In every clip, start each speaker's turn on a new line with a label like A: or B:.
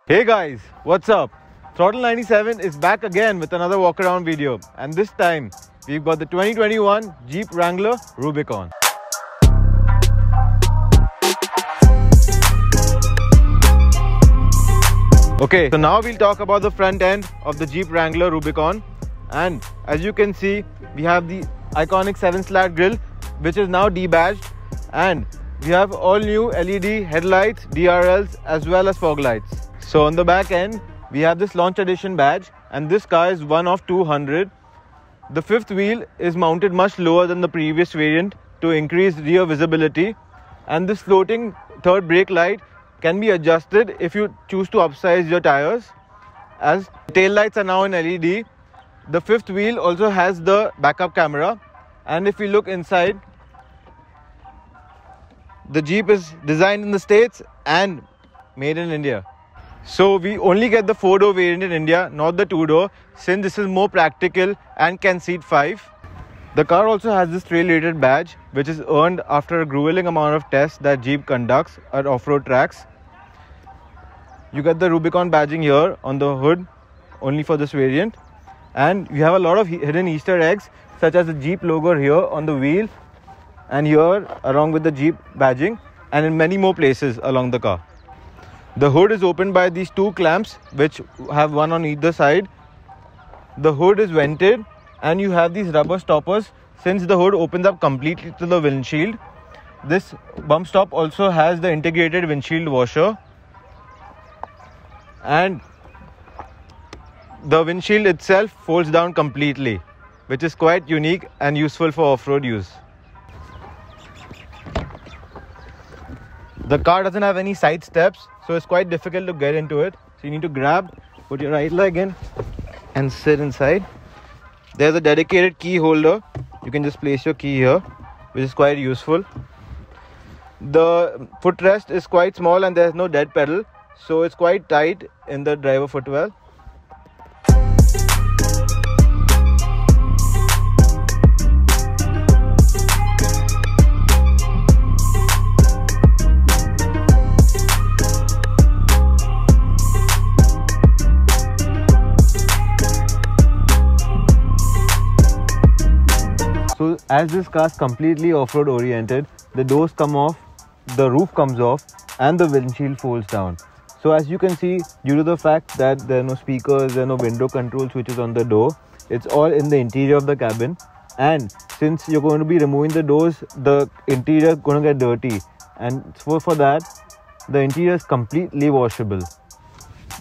A: Hey guys, what's up? Throttle 97 is back again with another walk around video, and this time we've got the 2021 Jeep Wrangler Rubicon. Okay, so now we'll talk about the front end of the Jeep Wrangler Rubicon, and as you can see we have the iconic 7-slat grille which is now debadged, and we have all new LED headlights, DRLs as well as fog lights. So on the back end we have this launch edition badge, and this car is one of 200. The fifth wheel is mounted much lower than the previous variant to increase rear visibility, and this floating third brake light can be adjusted if you choose to upsize your tires, as tail lights are now in LED. The fifth wheel also has the backup camera, and if we look inside, the Jeep is designed in the States and made in India. So we only get the 4-door variant in India, not the 2-door, since this is more practical and can seat 5. The car also has this trail rated badge which is earned after a grueling amount of tests that Jeep conducts at off-road tracks. You get the Rubicon badging here on the hood only for this variant, and we have a lot of hidden Easter eggs such as the Jeep logo here on the wheel and here along with the Jeep badging, and in many more places along the car. The hood is opened by these two clamps which have one on either side. The hood is vented and you have these rubber stoppers since the hood opens up completely to the windshield. This bump stop also has the integrated windshield washer, and the windshield itself folds down completely, which is quite unique and useful for off-road use. The car doesn't have any side steps, so it's quite difficult to get into it. So you need to grab, put your right leg in and sit inside. There's a dedicated key holder. You can just place your key here, which is quite useful. The footrest is quite small and there's no dead pedal, so it's quite tight in the driver footwell. So as this car is completely off-road oriented, the doors come off, the roof comes off and the windshield folds down. So as you can see, due to the fact that there are no speakers, there are no window control switches on the door, it's all in the interior of the cabin, and since you're going to be removing the doors, the interior is going to get dirty, and for that the interior is completely washable.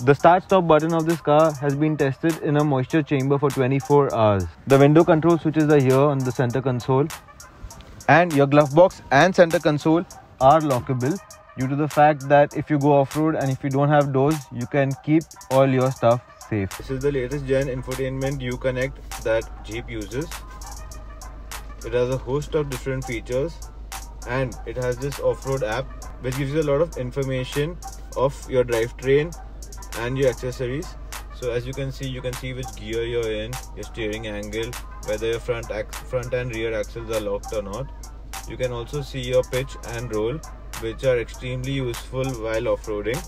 A: The start-stop button of this car has been tested in a moisture chamber for 24 hours. The window control switches are here on the center console, and your glove box and center console are lockable due to the fact that if you go off-road and if you don't have doors, you can keep all your stuff safe. This is the latest gen infotainment Uconnect that Jeep uses. It has a host of different features, and it has this off-road app which gives you a lot of information of your drivetrain and your accessories. So as you can see which gear you're in, your steering angle, whether your front and rear axles are locked or not. You can also see your pitch and roll, which are extremely useful while off-roading.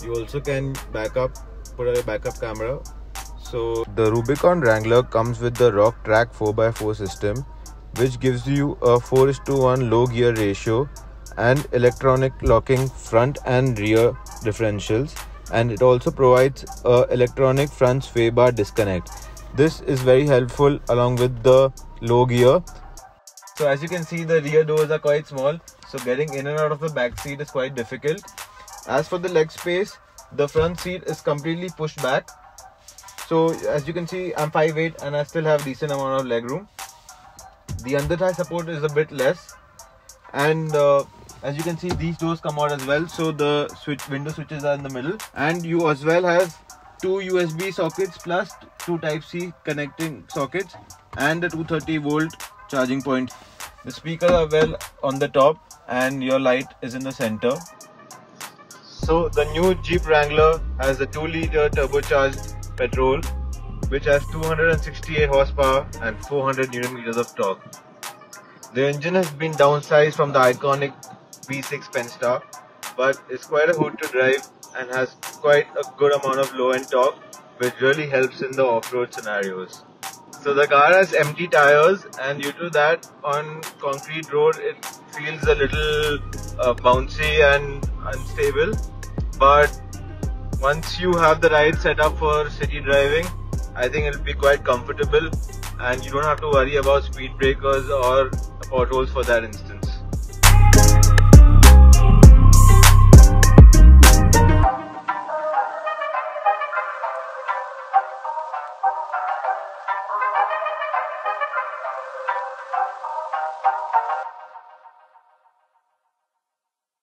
A: You also can put a backup camera. So the Rubicon Wrangler comes with the Rock Track 4x4 system, which gives you a 4:1 low gear ratio and electronic locking front and rear differentials, and it also provides electronic front sway bar disconnect. This is very helpful along with the low gear. So as you can see, the rear doors are quite small, so getting in and out of the back seat is quite difficult. As for the leg space, the front seat is completely pushed back. So as you can see, I'm 5'8" and I still have decent amount of leg room. The under thigh support is a bit less, and as you can see, these doors come out as well, so the window switches are in the middle, and you as well have 2 USB sockets plus 2 Type-C connecting sockets and a 230 volt charging point. The speakers are well on the top and your light is in the center. So the new Jeep Wrangler has a 2-liter turbocharged petrol which has 268 horsepower and 400 Nm of torque. The engine has been downsized from the iconic V6 Pentastar but it's quite a hoot to drive and has quite a good amount of low end torque, which really helps in the off-road scenarios. So the car has empty tires, and due to that, on concrete road it feels a little bouncy and unstable, but once you have the right setup for city driving, I think it'll be quite comfortable and you don't have to worry about speed breakers or potholes for that instance.